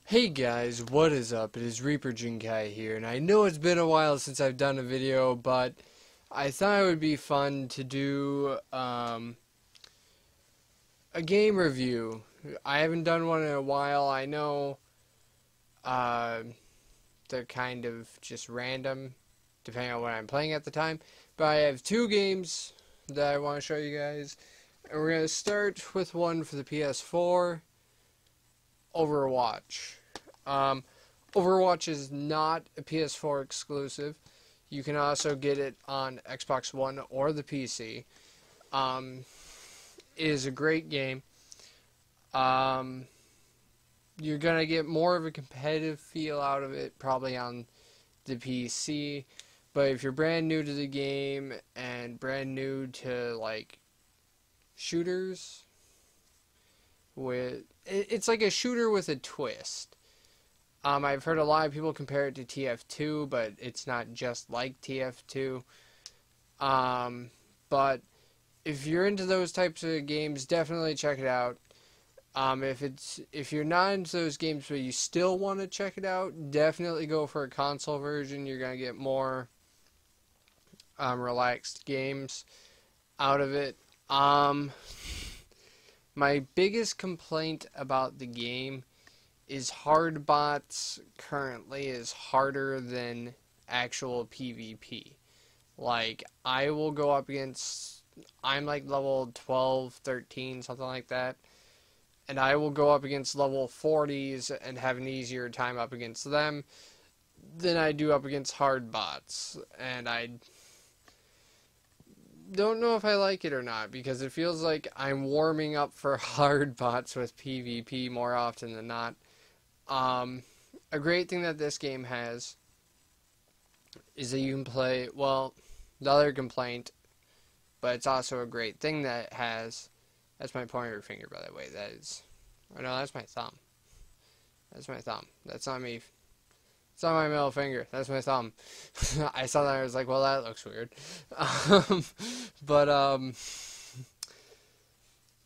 Hey guys, what is up? It is Reaper Jinkai here, and I know it's been a while since I've done a video, but I thought it would be fun to do a game review. I haven't done one in a while. I know uh, they're kind of just random, depending on what I'm playing at the time, but I have two games that I want to show you guys, and we're going to start with one for the PS4, Overwatch. Um, Overwatch is not a PS4 exclusive. You can also get it on Xbox One or the PC. It is a great game. You're going to get more of a competitive feel out of it probably on the PC. But if you're brand new to the game and brand new to like shooters, it's like a shooter with a twist. I've heard a lot of people compare it to TF2, but it's not just like TF2. But if you're into those types of games, definitely check it out. If you're not into those games but you still want to check it out, definitely go for a console version. You're gonna get more relaxed games out of it. My biggest complaint about the game is hard bots currently is harder than actual PvP. Like, I will go up against, I'm like level 12, 13, something like that, and I will go up against level 40s and have an easier time up against them than I do up against hard bots. And I don't know if I like it or not, because it feels like I'm warming up for hard bots with PvP more often than not. A great thing that this game has is that you can play, well, the other complaint, but it's also a great thing that it has, that's my pointer finger, by the way, that is, oh no, that's my thumb. That's my thumb. That's not me. It's not my middle finger. That's my thumb. I saw that and I was like, well, that looks weird. But,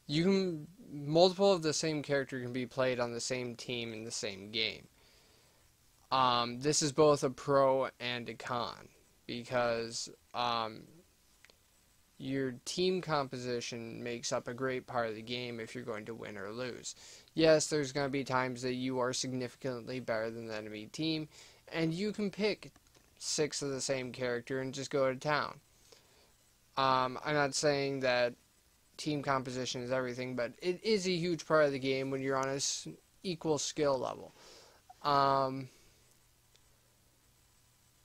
you can, multiple of the same character can be played on the same team in the same game. This is both a pro and a con, because your team composition makes up a great part of the game if you're going to win or lose. Yes, there's going to be times that you are significantly better than the enemy team, and you can pick 6 of the same character and just go to town. I'm not saying that team composition is everything, but it is a huge part of the game when you're on a equal skill level.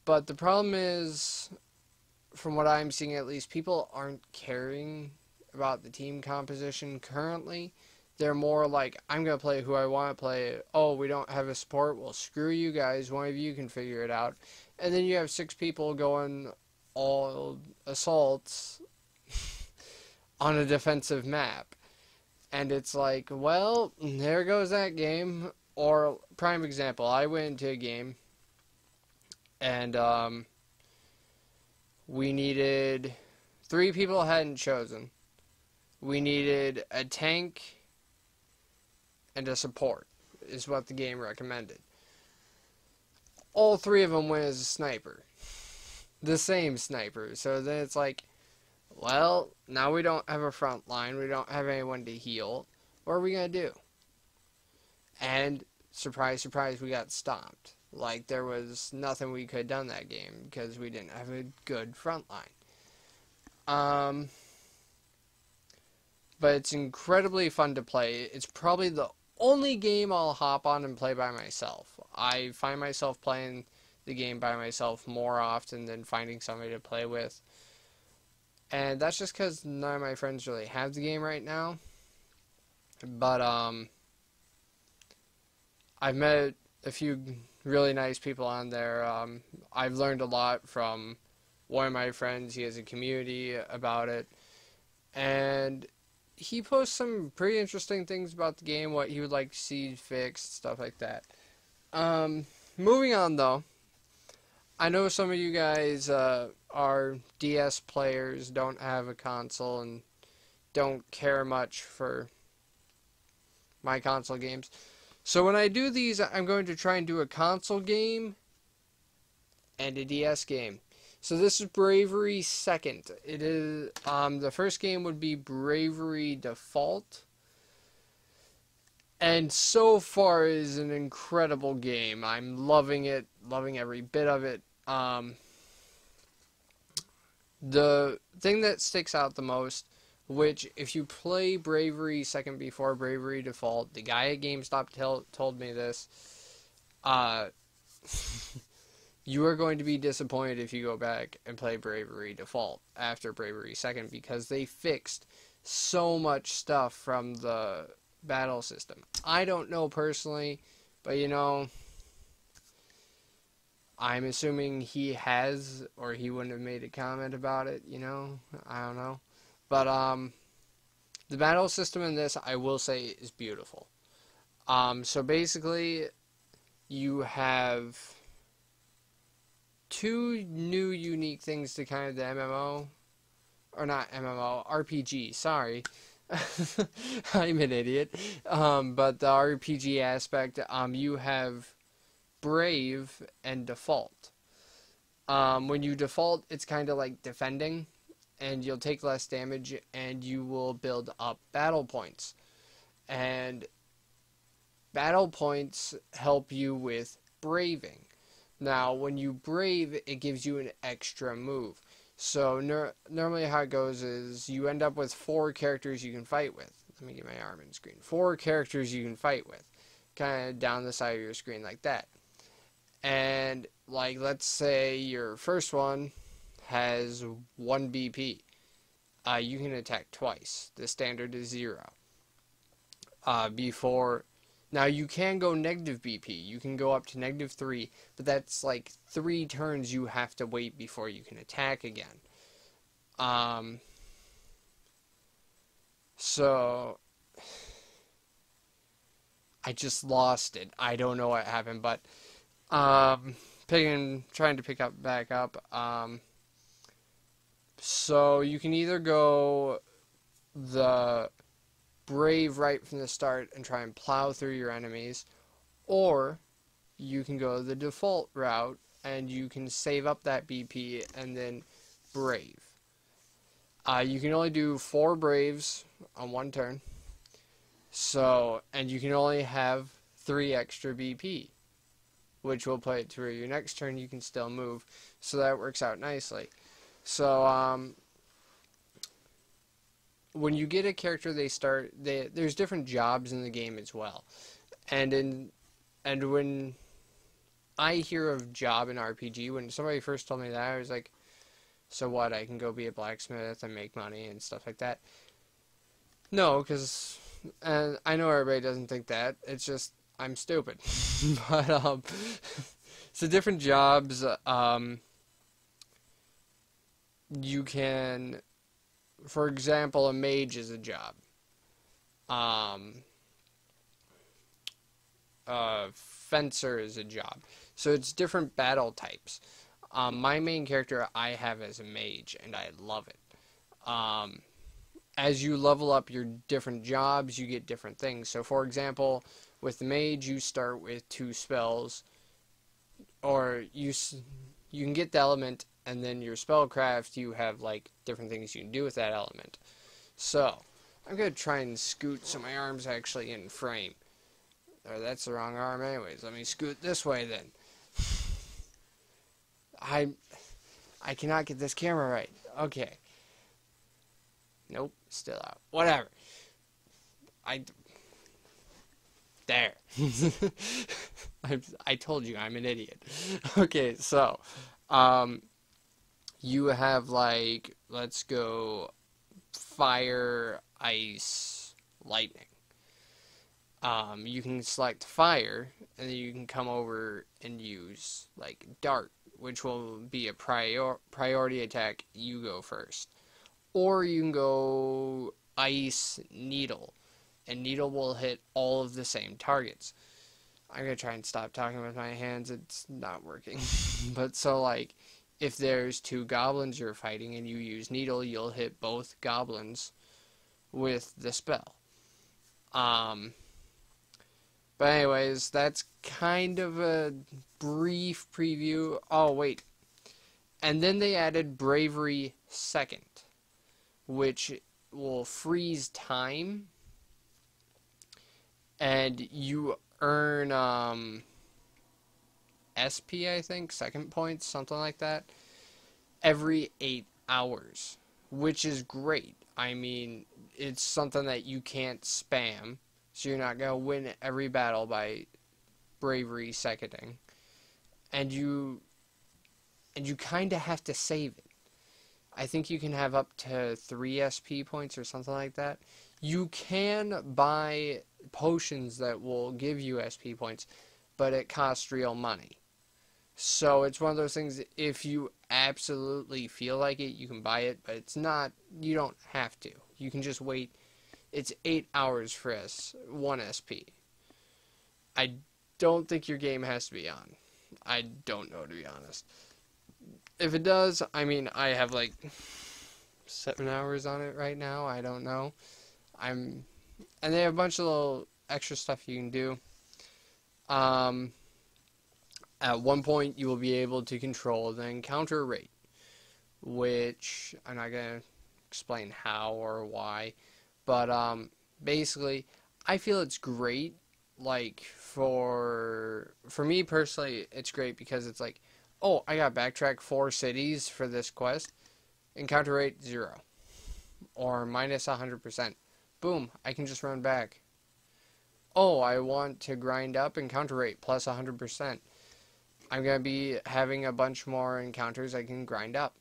But the problem is, from what I'm seeing at least, people aren't caring about the team composition currently. They're more like, I'm going to play who I want to play. Oh, we don't have a support? Well, screw you guys. One of you can figure it out. And then you have 6 people going all assaults on a defensive map. And it's like, well, there goes that game. Or, prime example, I went into a game, and we needed 3 people hadn't chosen. We needed a tank and a support, is what the game recommended. All 3 of them went as a sniper. The same sniper. So then it's like, well, now we don't have a front line. We don't have anyone to heal. What are we going to do? And, surprise, surprise, we got stomped. Like, there was nothing we could have done that game because we didn't have a good front line. But it's incredibly fun to play. It's probably the only game I'll hop on and play by myself. I find myself playing the game by myself more often than finding somebody to play with. And that's just because none of my friends really have the game right now. But, I've met a few really nice people on there. I've learned a lot from one of my friends. He has a community about it. And he posts some pretty interesting things about the game, what he would like to see fixed, stuff like that. Moving on, though. I know some of you guys are DS players, don't have a console, and don't care much for my console games. So when I do these, I'm going to try and do a console game and a DS game. So this is Bravery Second. It is the first game would be Bravery Default. And so far it is an incredible game. I'm loving it, loving every bit of it. The thing that sticks out the most, which if you play Bravery Second before Bravery Default, the guy at GameStop told me this, you are going to be disappointed if you go back and play Bravery Default after Bravery Second, because they fixed so much stuff from the battle system. I don't know personally, but you know, I'm assuming he has, or he wouldn't have made a comment about it, you know? I don't know. But, the battle system in this, I will say, is beautiful. So basically, you have two new unique things to kind of the MMO, or not MMO, RPG, sorry. I'm an idiot. But the RPG aspect, you have Brave and Default. When you default, it's kind of like defending, and you'll take less damage, and you will build up battle points. And battle points help you with braving. Now, when you brave, it gives you an extra move. So normally how it goes is you end up with 4 characters you can fight with. Let me get my arm in screen. 4 characters you can fight with. Kind of down the side of your screen like that. And, like, let's say your first one has 1 BP. You can attack twice. The standard is 0. Now, you can go negative BP. You can go up to -3, but that's like 3 turns you have to wait before you can attack again. So, I just lost it. I don't know what happened, but trying to pick up back up. So you can either go the brave right from the start and try and plow through your enemies, or you can go the default route and you can save up that BP and then brave. You can only do 4 braves on 1 turn. So, and you can only have 3 extra BP, which will play it to where your next turn you can still move. So that works out nicely. So, when you get a character, there's different jobs in the game as well. And when I hear of job in RPG, when somebody first told me that, I was like, so what, I can go be a blacksmith and make money and stuff like that? No, because I know everybody doesn't think that. It's just, I'm stupid. But, so different jobs, you can, for example, a mage is a job. Fencer is a job. So it's different battle types. My main character I have as a mage, and I love it. As you level up your different jobs, you get different things. So, for example, with the mage, you start with 2 spells, or you can get the element, and then your spellcraft, you have like different things you can do with that element. So, I'm gonna try and scoot so my arm's actually in frame. Or that's the wrong arm anyways. Let me scoot this way then. I cannot get this camera right. Okay. Nope, still out. Whatever. There. I told you I'm an idiot. Okay, so, you have, like, let's go fire, ice, lightning. You can select fire, and then you can come over and use, like, dart, which will be a priority attack. You go first. Or you can go ice, needle, and needle will hit all of the same targets. I'm going to try and stop talking with my hands. It's not working. But so, like, if there's 2 goblins you're fighting and you use needle, you'll hit both goblins with the spell. But But anyways, that's kind of a brief preview. Oh, wait. And then they added Bravery Second, which will freeze time. And you earn SP, I think, second points, something like that, every 8 hours, which is great. I mean, it's something that you can't spam, so you're not going to win every battle by bravery seconding. And you kind of have to save it. I think you can have up to 3 SP points or something like that. You can buy potions that will give you SP points, but it costs real money. So it's one of those things, if you absolutely feel like it, you can buy it, but it's not, you don't have to. You can just wait. It's 8 hours for 1 SP. I don't think your game has to be on. I don't know, to be honest. If it does, I mean, I have like 7 hours on it right now. I don't know. And they have a bunch of little extra stuff you can do. At one point, you will be able to control the encounter rate, which I'm not going to explain how or why, but basically, I feel it's great. Like, for me personally, it's great because it's like, oh, I got backtrack 4 cities for this quest. Encounter rate 0. Or minus 100%. Boom, I can just run back. Oh, I want to grind up encounter rate plus 100%. I'm going to be having a bunch more encounters I can grind up.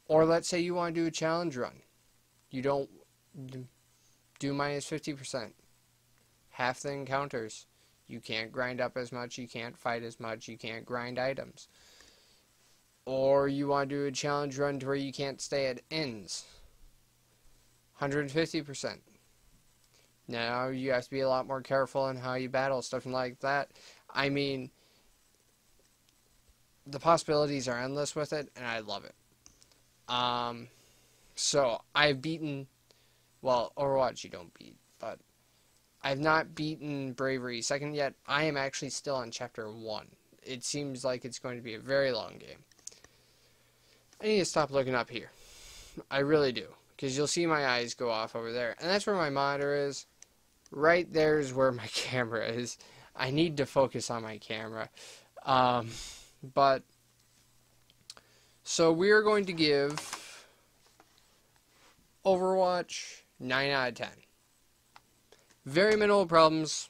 Or let's say you want to do a challenge run. You don't do minus 50%. Half the encounters. You can't grind up as much, you can't fight as much, you can't grind items. Or you want to do a challenge run to where you can't stay at inns. 150%. Now you have to be a lot more careful in how you battle, stuff like that. I mean, the possibilities are endless with it, and I love it. So I've beaten, well, Overwatch you don't beat, but I've not beaten Bravery Second yet. I am actually still on Chapter 1. It seems like it's going to be a very long game. I need to stop looking up here. I really do. Because you'll see my eyes go off over there. And that's where my monitor is. Right there is where my camera is. I need to focus on my camera. So we are going to give Overwatch 9 out of 10. Very minimal problems,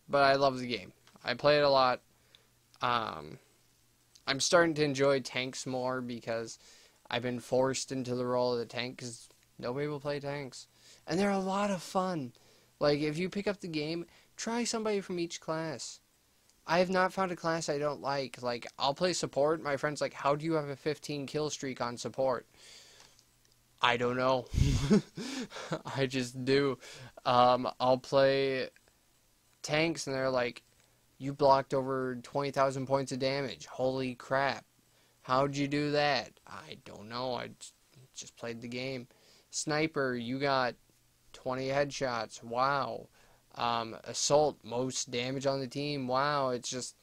but I love the game. I play it a lot. I'm starting to enjoy tanks more because I've been forced into the role of the tank because nobody will play tanks. And they're a lot of fun. Like, if you pick up the game, try somebody from each class. I have not found a class I don't like. Like, I'll play support. My friend's like, how do you have a 15 kill streak on support? I don't know. I just do. I'll play tanks, and they're like, you blocked over 20,000 points of damage. Holy crap. How'd you do that? I don't know. I just played the game. Sniper, you got 20 headshots. Wow. Assault, most damage on the team. Wow. It's just,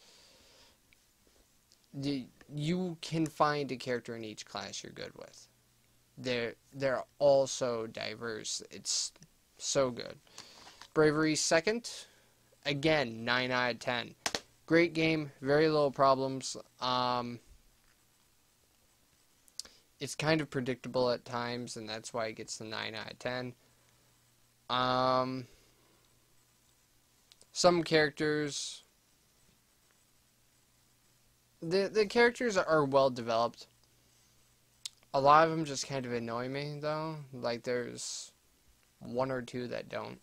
you can find a character in each class you're good with. They're all so diverse. It's so good. Bravery Second, again, 9 out of 10. Great game, very little problems. It's kind of predictable at times, and that's why it gets the 9 out of 10. Some characters, the characters are well developed. A lot of them just kind of annoy me, though. Like, there's 1 or 2 that don't.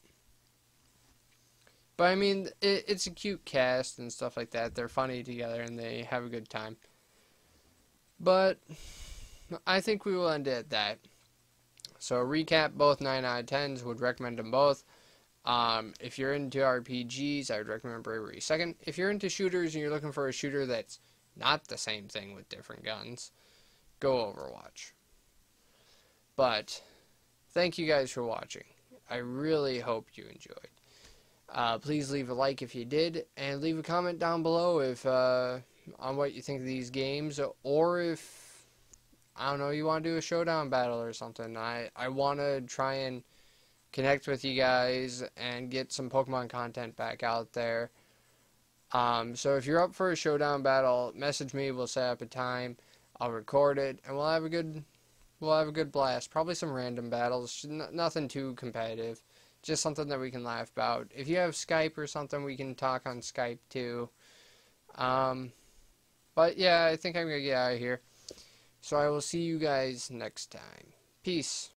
But, I mean, it's a cute cast and stuff like that. They're funny together, and they have a good time. But I think we will end it at that. So, recap, both 9 out of 10s. Would recommend them both. If you're into RPGs, I would recommend Bravery Second. If you're into shooters and you're looking for a shooter that's not the same thing with different guns, go Overwatch. But thank you guys for watching, I really hope you enjoyed. Please leave a like if you did, and leave a comment down below if on what you think of these games, or if, I don't know, you want to do a showdown battle or something. I want to try and connect with you guys and get some Pokemon content back out there. So if you're up for a showdown battle, message me. We'll set up a time. I'll record it, and we'll have a good blast. Probably some random battles. Nothing too competitive. Just something that we can laugh about. If you have Skype or something, we can talk on Skype too. But yeah, I think I'm gonna get out of here. So I will see you guys next time. Peace.